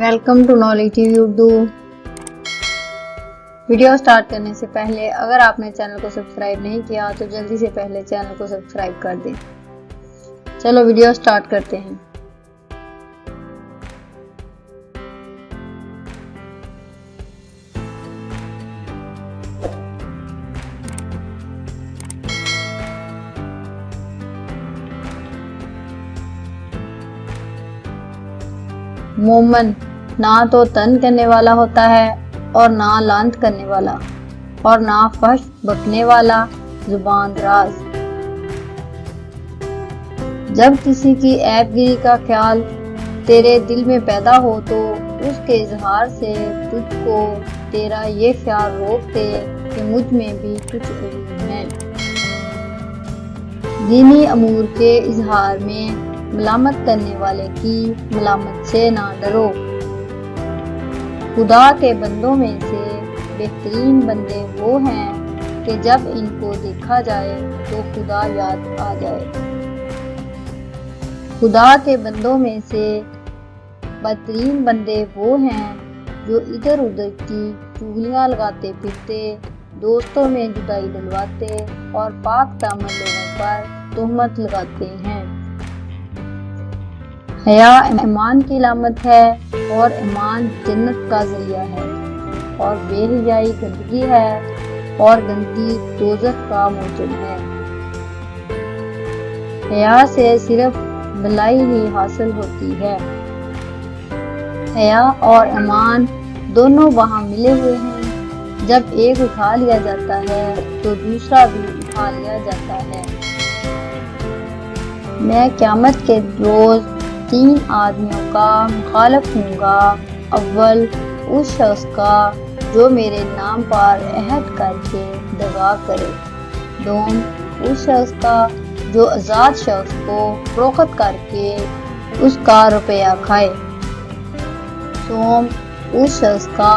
Welcome to knowledge T V Urdu. Video start کرنے سے پہلے اگر آپ نے چینل کو سبسکرائب نہیں کیا تو جلدی سے پہلے چینل کو سبسکرائب کر دیں۔ چلو ویڈیو سٹارٹ کرتے ہیں۔ مومن نہ تو تن کرنے والا ہوتا ہے اور نہ لعنت کرنے والا اور نہ فحش بکنے والا زبان دراز۔ جب کسی کی عیب گیری کا خیال تیرے دل میں پیدا ہو تو اس کے اظہار سے تجھ کو تیرا یہ خیال روک دے کہ مجھ میں بھی کچھ عیوب ہیں۔ دینی امور کے اظہار میں ملامت کرنے والے کی ملامت سے نہ ڈرو۔ خدا کے بندوں میں سے بہترین بندے وہ ہیں کہ جب ان کو دیکھا جائے تو خدا یاد آ جائے۔ خدا کے بندوں میں سے بدترین بندے وہ ہیں جو ادھر ادھر کی چغلیاں لگاتے پھرتے، دوستوں میں جدائی ڈلواتے اور پاک دامن لوگوں پر تہمت لگاتے ہیں۔ حیا ایمان کی علامت ہے اور ایمان جنت کا ذریعہ ہے، اور بے حیائی گندگی ہے اور گندگی دوزخ کا موجب ہے۔ حیا سے صرف بھلائی ہی حاصل ہوتی ہے۔ حیا اور ایمان دونوں وہاں ملے ہوئے ہیں، جب ایک اٹھا لیا جاتا ہے تو دوسرا بھی اٹھا لیا جاتا ہے۔ میں قیامت کے روز 3 آدمیوں کا مخالف ہوں گا۔ اول اس شخص کا جو میرے نام پر عہد کر کے دغا کرے، دوم اس شخص کا جو آزاد شخص کو فروخت کر کے اس کا روپیہ کھائے، سوم اس شخص کا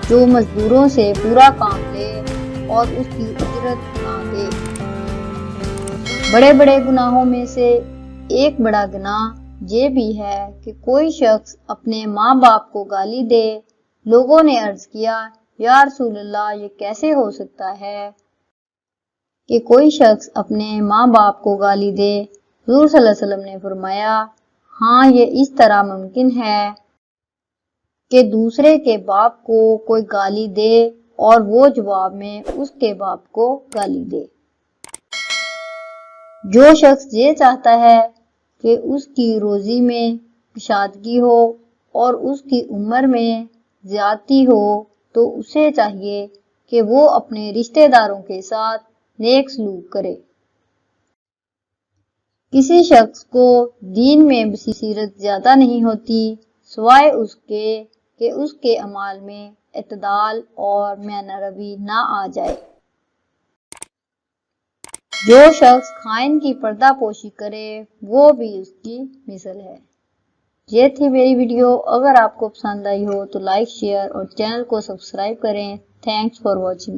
جو مزدوروں سے پورا کام لے اور اس کی اجرت نہ دے۔ بڑے بڑے گناہوں میں سے ایک بڑا گناہ یہ بھی ہے کہ کوئی شخص اپنے ماں باپ کو گالی دے۔ لوگوں نے عرض کیا، یا رسول اللہ، یہ کیسے ہو سکتا ہے کہ کوئی شخص اپنے ماں باپ کو گالی دے؟ حضور صلی اللہ علیہ وسلم نے فرمایا، ہاں یہ اس طرح ممکن ہے کہ دوسرے کے باپ کو کوئی گالی دے اور وہ جواب میں اس کے باپ کو گالی دے۔ جو شخص یہ چاہتا ہے کہ اس کی روزی میں کشادگی ہو اور اس کی عمر میں زیادتی ہو تو اسے چاہیے کہ وہ اپنے رشتہ داروں کے ساتھ نیک سلوک کرے۔ کسی شخص کو دین میں بصیرت زیادہ نہیں ہوتی سوائے اس کے کہ اس کے اعمال میں اعتدال اور میانہ روی نہ آ جائے۔ جو شخص خائن کی پردہ پوشی کرے وہ بھی اس کی مثل ہے۔ یہ تھی میری ویڈیو۔ اگر آپ کو پسند آئی ہو تو لائک، شیئر اور چینل کو سبسکرائب کریں۔ Thanks for watching.